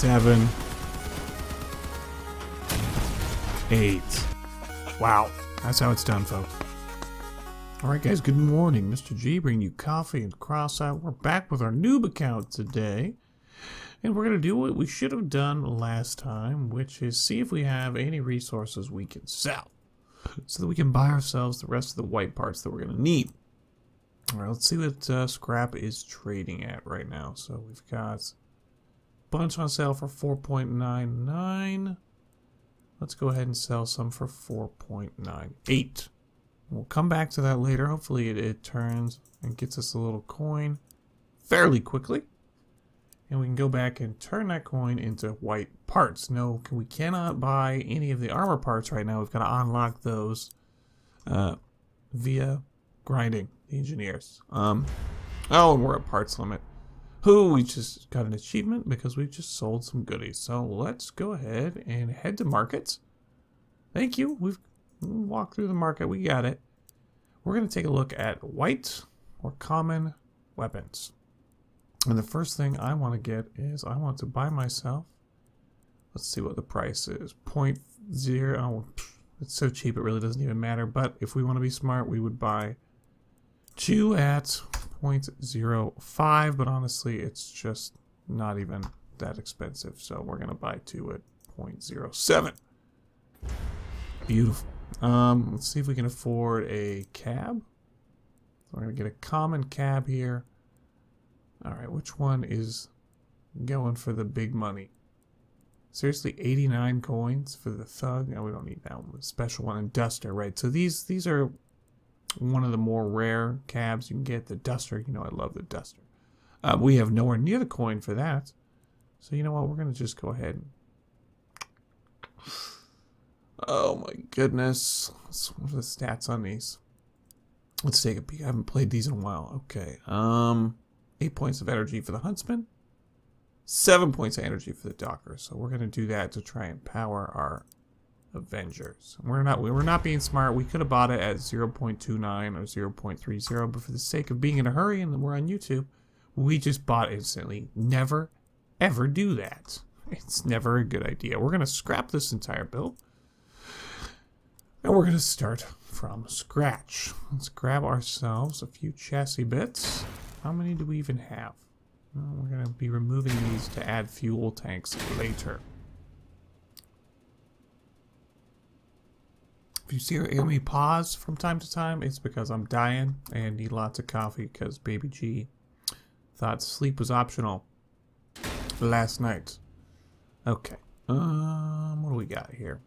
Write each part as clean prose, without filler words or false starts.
7, 8. Wow, that's how it's done, folks. Alright guys, good morning. Mr. G bringing you coffee and Crossout. We're back with our noob account today. And we're going to do what we should have done last time, which is see if we have any resources we can sell. So that we can buy ourselves the rest of the white parts that we're going to need. Alright, let's see what scrap is trading at right now. So we've got a bunch on sale for 4.99. Let's go ahead and sell some for 4.98. We'll come back to that later. Hopefully it turns and gets us a little coin fairly quickly. And we can go back and turn that coin into white parts. No, we cannot buy any of the armor parts right now. We've got to unlock those via grinding the engineers. Oh, and we're at parts limit. We just got an achievement because we just sold some goodies. So let's go ahead and head to markets. Thank you. We've walked through the market. We got it. We're going to take a look at white or common weapons. And the first thing I want to get is I want to buy myself. Let's see what the price is. 0.0. Oh, it's so cheap it really doesn't even matter. But if we want to be smart, we would buy 2 at 0.05. But honestly, it's just not even that expensive. So we're going to buy 2 at 0.07. Beautiful. Let's see if we can afford a cab. So we're going to get a common cab here. Alright, which one is going for the big money? Seriously, 89 coins for the thug? No, we don't need that one. The special one and duster, right? So these are one of the more rare cabs you can get. The duster, you know I love the duster. We have nowhere near the coin for that. So you know what, we're going to just go ahead and... Oh my goodness. What are the stats on these? Let's take a peek. I haven't played these in a while. Okay. 8 points of energy for the huntsman. 7 points of energy for the docker. So we're going to do that to try and power our Avengers. We were not being smart. We could have bought it at 0.29 or 0.30, but for the sake of being in a hurry and we're on YouTube, we just bought instantly. Never, ever do that. It's never a good idea. We're going to scrap this entire build. And we're going to start from scratch. Let's grab ourselves a few chassis bits. How many do we even have? Well, we're going to be removing these to add fuel tanks later. If you hear me pause from time to time, it's because I'm dying and need lots of coffee because Baby G thought sleep was optional last night. Okay. What do we got here?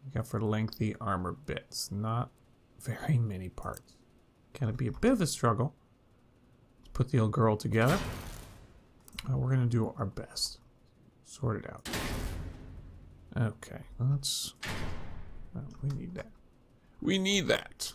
We got for lengthy armor bits. Not very many parts. Gonna be a bit of a struggle. Let's put the old girl together. We're gonna do our best. Sort it out. Okay, let's... we need that. We need that.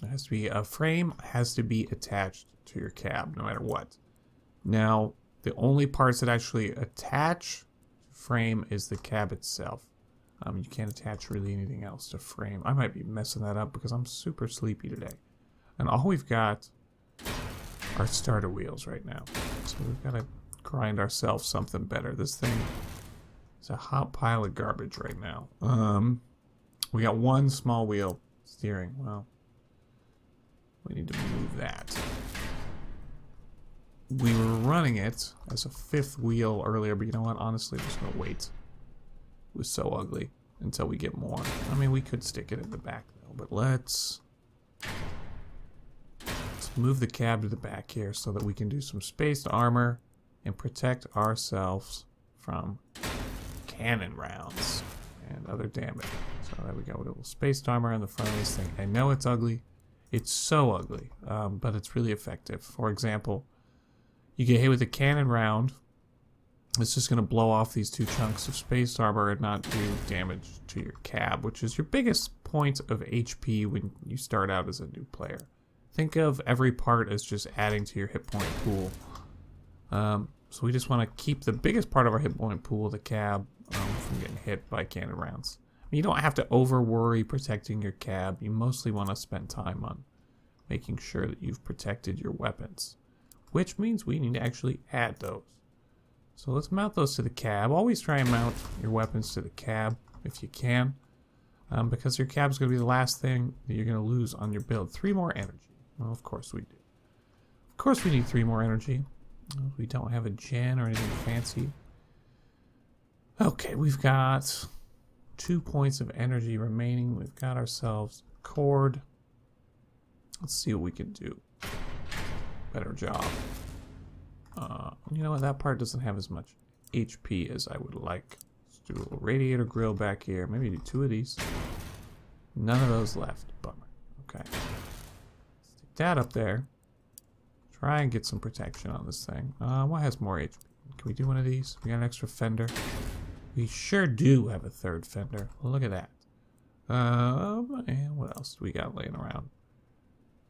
It has to be a frame has to be attached to your cab, no matter what. Now, the only parts that actually attach to frame is the cab itself. You can't attach really anything else to frame. I might be messing that up because I'm super sleepy today. And all we've got are starter wheels right now. So we've got to grind ourselves something better. This thing is a hot pile of garbage right now. We got one small wheel steering. Well, we need to move that. We were running it as a 5th wheel earlier, but you know what? Honestly, I'm just going to wait. It was so ugly until we get more. I mean, we could stick it in the back though, but let's move the cab to the back here so that we can do some spaced armor and protect ourselves from cannon rounds and other damage. So there we go, a little spaced armor on the front of this thing. I know it's ugly. It's so ugly, but it's really effective. For example, you get hit with a cannon round. It's just going to blow off these 2 chunks of space armor and not do damage to your cab, which is your biggest point of HP when you start out as a new player. Think of every part as just adding to your hit point pool. So we just want to keep the biggest part of our hit point pool, the cab, from getting hit by cannon rounds. You don't have to over worry protecting your cab. You mostly want to spend time on making sure that you've protected your weapons, which means we need to actually add those. So let's mount those to the cab. Always try and mount your weapons to the cab if you can. Because your cab's going to be the last thing that you're going to lose on your build. 3 more energy. Well, of course we do. Of course we need 3 more energy. We don't have a gen or anything fancy. Okay, we've got 2 points of energy remaining. We've got ourselves a cord. Let's see what we can do. Better job. You know what? That part doesn't have as much HP as I would like. Let's do a little radiator grill back here. Maybe do 2 of these. None of those left. Bummer. Okay. Let's stick that up there. Try and get some protection on this thing. What has more HP? Can we do one of these? We got an extra fender. We sure do have a 3rd fender. Look at that. And what else do we got laying around?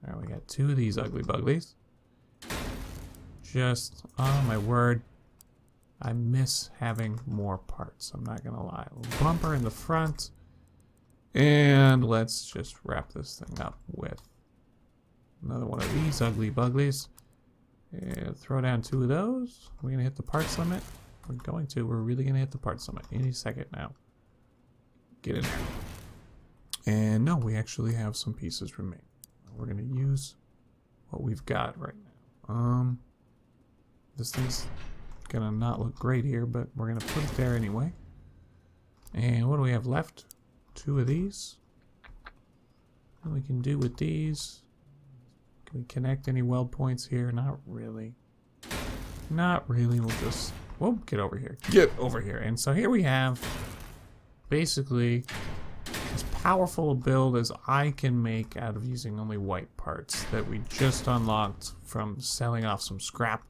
Alright, we got 2 of these ugly buglies. Just, oh my word, I miss having more parts. I'm not gonna lie. A little bumper in the front. And let's just wrap this thing up with another one of these ugly buglies. And throw down 2 of those. We're gonna hit the parts limit. We're going to. We're really gonna hit the parts limit any second now. Get in there. And no, we actually have some pieces remaining. We're gonna use what we've got right now. This thing's gonna not look great here, but we're gonna put it there anyway. And what do we have left? 2 of these. What we can do with these? Can we connect any weld points here? Not really. Not really. We'll just... Whoa, get over here. Get over here. And so here we have basically as powerful a build as I can make out of using only white parts that we just unlocked from selling off some scrap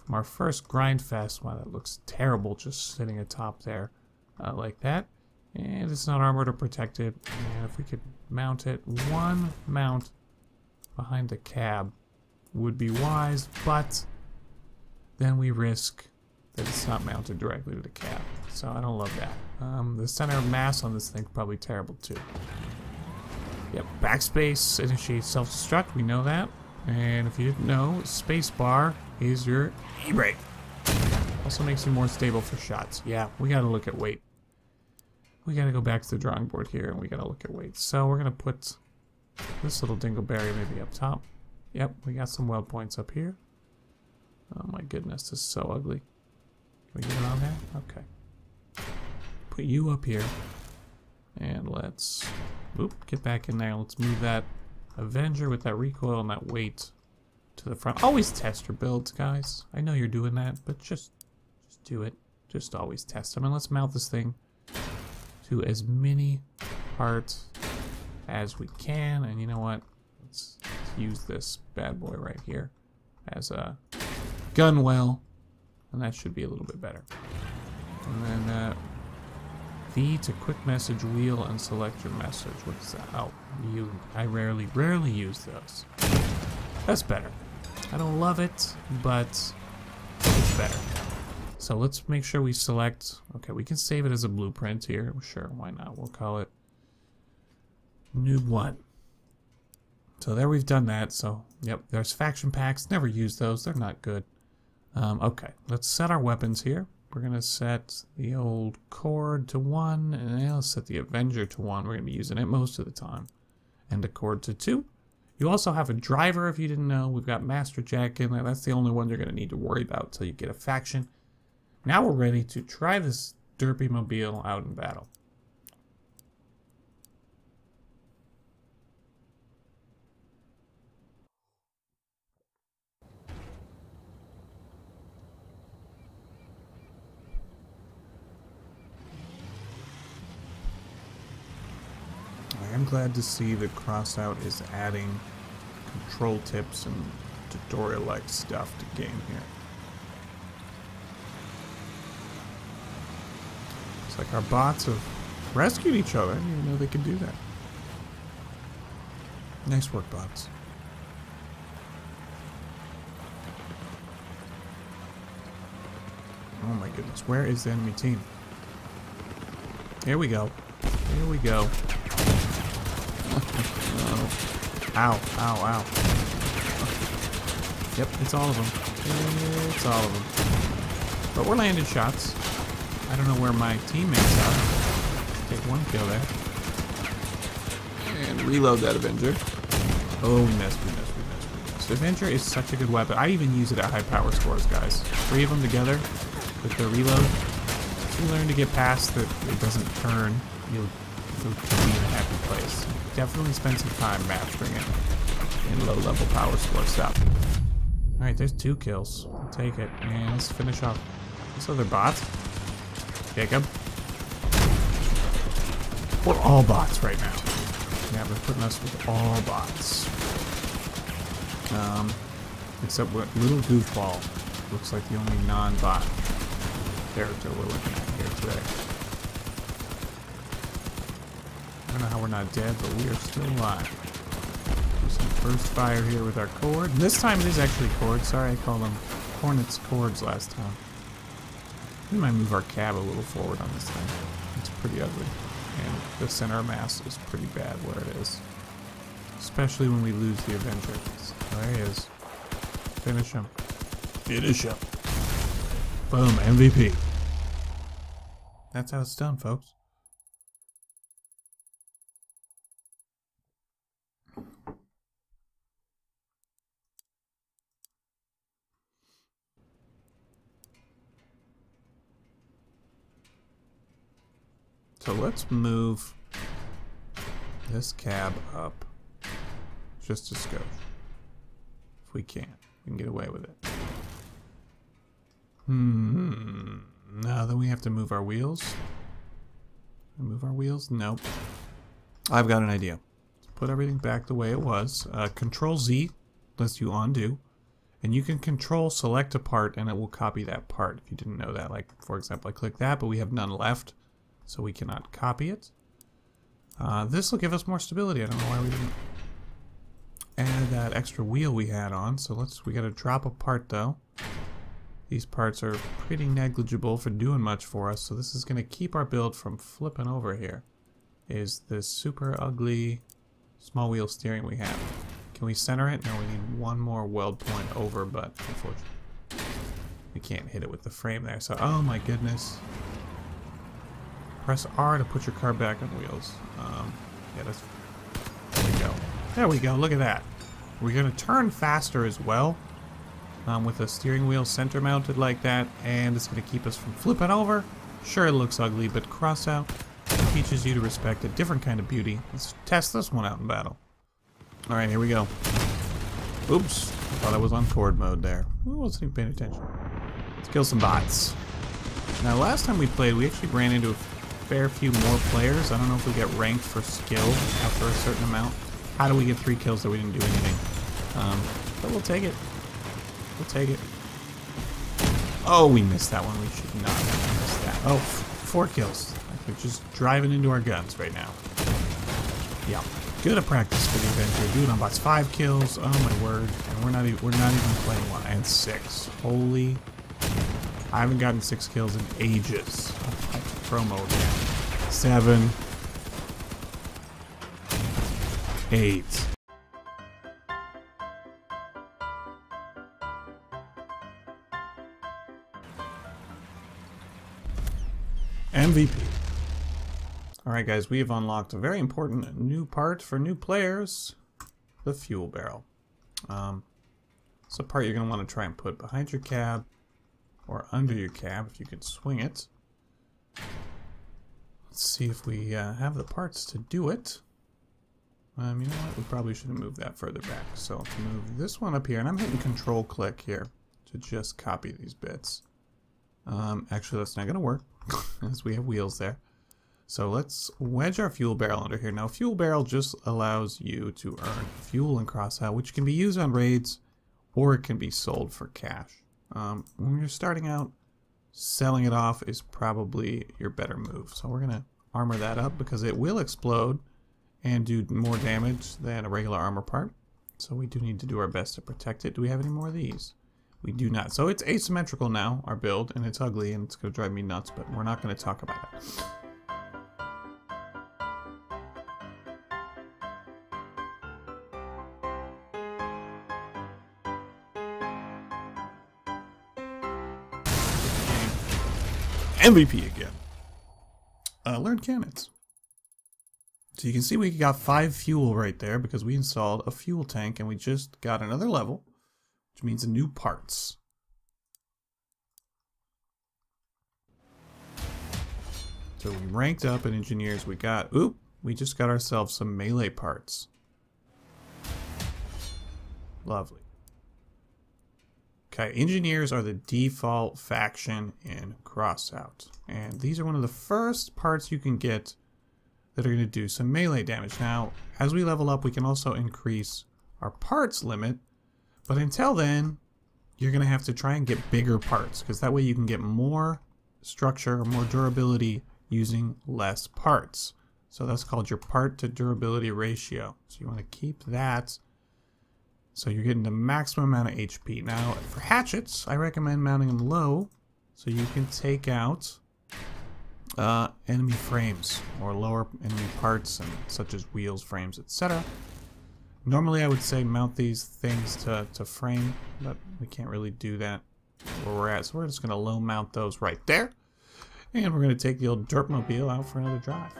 from our first grind fest. Wow, that looks terrible just sitting atop there like that. And it's not armored or protected. And if we could mount it, 1 mount behind the cab would be wise, but then we risk that it's not mounted directly to the cab. So I don't love that. The center of mass on this thing's probably terrible too. Yep, backspace initiates self-destruct, we know that. And if you didn't know, spacebar is your e-brake. Also makes you more stable for shots. Yeah, we gotta look at weight. We gotta go back to the drawing board here and we gotta look at weight. So we're gonna put this little dingleberry maybe up top. Yep, we got some weld points up here. Oh my goodness, this is so ugly. Can we get it on there? Okay. Put you up here. And let's get back in there. Let's move that Avenger with that recoil and that weight to the front. Always test your builds, guys. I know you're doing that, but just do it. Just always test them. And let's mount this thing to as many parts as we can. And you know what? Let's use this bad boy right here as a gun well. And that should be a little bit better. And then V to quick message wheel and select your message. What is that? Oh, I rarely use those. That's better. I don't love it, but it's better. So let's make sure we select. Okay, we can save it as a blueprint here. Sure, why not? We'll call it Noob 1. So there we've done that. So yep, there's faction packs. Never use those. They're not good. Okay, let's set our weapons here. We're going to set the old cord to 1, and then let's set the Avenger to 1. We're going to be using it most of the time. And the cord to 2. You also have a driver, if you didn't know. We've got Master Jack in there. That's the only one you're going to need to worry about until you get a faction. Now we're ready to try this derpy mobile out in battle. I'm glad to see that Crossout is adding control tips and tutorial-like stuff to game here. It's like our bots have rescued each other. I didn't even know they could do that. Nice work, bots. Oh my goodness, where is the enemy team? Here we go. Here we go. Oh. Ow, ow, ow. Yep, it's all of them. It's all of them. But we're landing shots. I don't know where my teammates are. Take one kill there. And reload that Avenger. Oh, we missed. Avenger is such a good weapon. I even use it at high power scores, guys. 3 of them together with the reload. If you learn to get past that it doesn't turn, you'll be in a happy place. Definitely spend some time mastering it in low level power score stuff. Alright, there's 2 kills. I'll take it. And let's finish off this other bot. Jacob. We're all bots right now. Yeah, they're putting us with all bots. Except what little goofball looks like the only non-bot character we're looking at here today. I don't know how we're not dead, but we are still alive. Do some first fire here with our cord. And this time it is actually cords. Sorry, I called them Hornets cords last time. We might move our cab a little forward on this thing. It's pretty ugly. And the center of mass is pretty bad where it is. Especially when we lose the Avenger. There he is. Finish him. Finish him. Boom, MVP. That's how it's done, folks. So let's move this cab up just a skosh. If we can get away with it. Now then we have to move our wheels. Move our wheels? Nope. I've got an idea. Let's put everything back the way it was. Control Z lets you undo. And you can control select a part and it will copy that part if you didn't know that. Like, for example, I click that, but we have none left. So we cannot copy it. This will give us more stability. I don't know why we didn't add that extra wheel we had on. So we gotta drop a part though. These parts are pretty negligible for doing much for us. So this is gonna keep our build from flipping over here. Is this super ugly small wheel steering we have. Can we center it? No, we need one more weld point over, but unfortunately we can't hit it with the frame there. So, oh my goodness. Press R to put your car back on wheels. Yeah, that's... There we go. There we go, look at that. We're going to turn faster as well. With a steering wheel center mounted like that. And it's going to keep us from flipping over. Sure, it looks ugly, but Crossout teaches you to respect a different kind of beauty. Let's test this one out in battle. Alright, here we go. Oops. I thought I was on cord mode there. I wasn't even paying attention. Let's kill some bots. Now, last time we played, we actually ran into a fair few more players. I don't know if we get ranked for skill after a certain amount. How do we get 3 kills that we didn't do anything? But we'll take it. We'll take it. Oh, we missed that one. We should not have missed that. Oh, 4 kills. We're just driving into our guns right now. Yeah. Good at practice for the Avenger. Dude, on bots 5 kills. Oh my word. And we're not even playing one. And 6. Holy. I haven't gotten 6 kills in ages. Promo again. 7. 8. MVP. Alright guys, we have unlocked a very important new part for new players. The fuel barrel. It's a part you're going to want to try and put behind your cab or under your cab if you can swing it. Let's see if we have the parts to do it. You know what? We probably should have moved that further back. So let's move this one up here, and I'm hitting control click here to just copy these bits. Actually, that's not going to work as we have wheels there. So let's wedge our fuel barrel under here. Now, fuel barrel just allows you to earn fuel in Crossout, which can be used on raids or it can be sold for cash. When you're starting out, selling it off is probably your better move. So we're going to armor that up because it will explode and do more damage than a regular armor part. So we do need to do our best to protect it. Do we have any more of these? We do not. So it's asymmetrical now, our build, and it's ugly and it's going to drive me nuts, but we're not going to talk about it. MVP again. Learn cannons. So you can see we got 5 fuel right there because we installed a fuel tank and we just got another level, which means new parts. So we ranked up in engineers. We just got ourselves some melee parts. Lovely. Okay, engineers are the default faction in Crossout. And these are one of the first parts you can get that are going to do some melee damage. Now, as we level up, we can also increase our parts limit. But until then, you're going to have to try and get bigger parts, because that way you can get more structure or more durability using less parts. So that's called your part to durability ratio. So you want to keep that so you're getting the maximum amount of HP. Now, for hatchets, I recommend mounting them low so you can take out enemy frames or lower enemy parts, and such as wheels, frames, etc. Normally I would say mount these things to frame, but we can't really do that where we're at, so we're just going to low mount those right there, and we're going to take the old Dirtmobile out for another drive.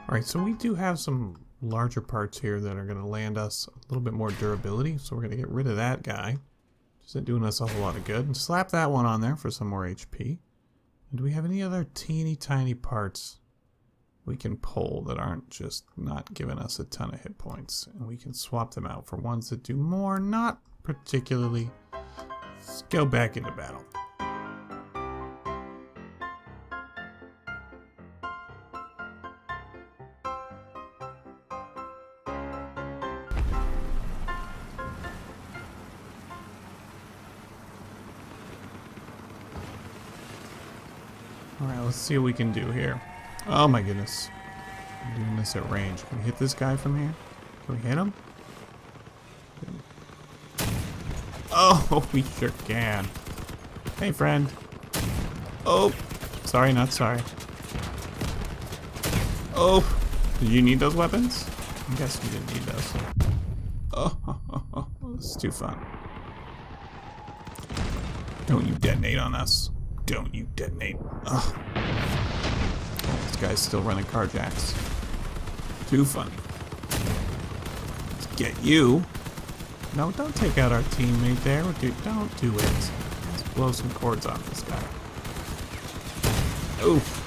Alright, so we do have some larger parts here that are going to land us a little bit more durability, so we're going to get rid of that guy. Just not doing us a whole lot of good. And slap that one on there for some more HP. And do we have any other teeny tiny parts we can pull that aren't just not giving us a ton of hit points? And we can swap them out for ones that do more, not particularly. Let's go back into battle. Alright, let's see what we can do here. Oh my goodness. I'm doing this at range. Can we hit this guy from here? Can we hit him? Oh, we sure can. Hey, friend. Oh, sorry, not sorry. Oh, did you need those weapons? I guess you didn't need those. Oh, this is too fun. Don't you detonate on us. Don't you detonate. Ugh. This guy's still running carjacks. Too funny. Let's get you. No, don't take out our teammate there. Dude, don't do it. Let's blow some cords off this guy. Oof.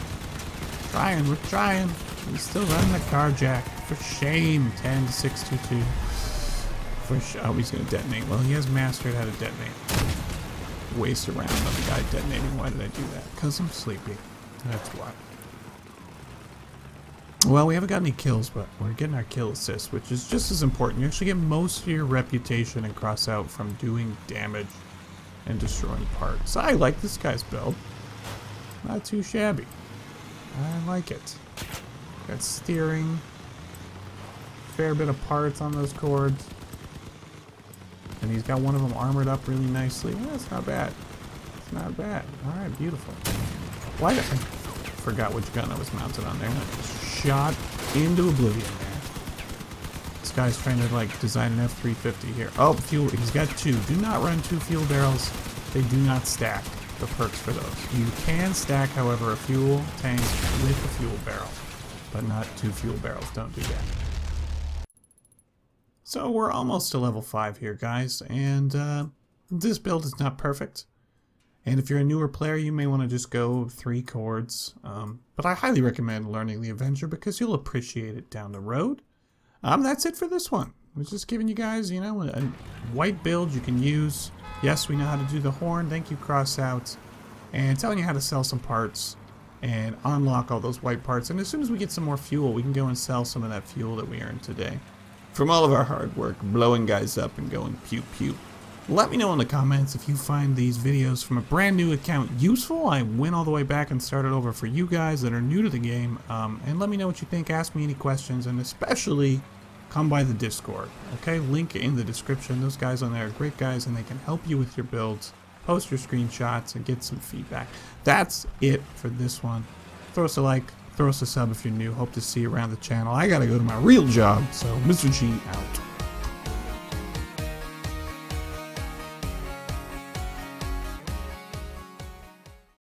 Trying, we're trying. He's still running the carjack. For shame. 10-622. For oh, he's gonna detonate. Well, he has mastered how to detonate. Waste around on the guy detonating. Why did I do that? Because I'm sleepy. That's why. Well, we haven't got any kills, but we're getting our kill assist, which is just as important. You actually get most of your reputation and Crossout from doing damage and destroying parts. I like this guy's build. Not too shabby. I like it. Got steering. Fair bit of parts on those cords. And he's got one of them armored up really nicely. Well, that's not bad. It's not bad. Alright, beautiful. Why did I forgot which gun I was mounted on there. Shot into oblivion there. This guy's trying to like design an F-350 here. Oh, fuel. He's got 2. Do not run 2 fuel barrels. They do not stack the perks for those. You can stack, however, a fuel tank with a fuel barrel, but not 2 fuel barrels. Don't do that. So we're almost to level 5 here, guys, and this build is not perfect. And if you're a newer player, you may want to just go 3 chords. But I highly recommend learning the Avenger because you'll appreciate it down the road. That's it for this one. I was just giving you guys, you know, a white build you can use. Yes, we know how to do the horn. Thank you, Crossout. And telling you how to sell some parts and unlock all those white parts. And as soon as we get some more fuel, we can go and sell some of that fuel that we earned today from all of our hard work, blowing guys up and going pew pew. Let me know in the comments if you find these videos from a brand new account useful. I went all the way back and started over for you guys that are new to the game. And let me know what you think. Ask me any questions, and especially come by the Discord. Okay, link in the description. Those guys on there are great guys, and they can help you with your builds, post your screenshots, and get some feedback. That's it for this one. Throw us a like, Throw us a sub if you're new. Hope to see you around the channel. I gotta go to my real job, so Mr. G out.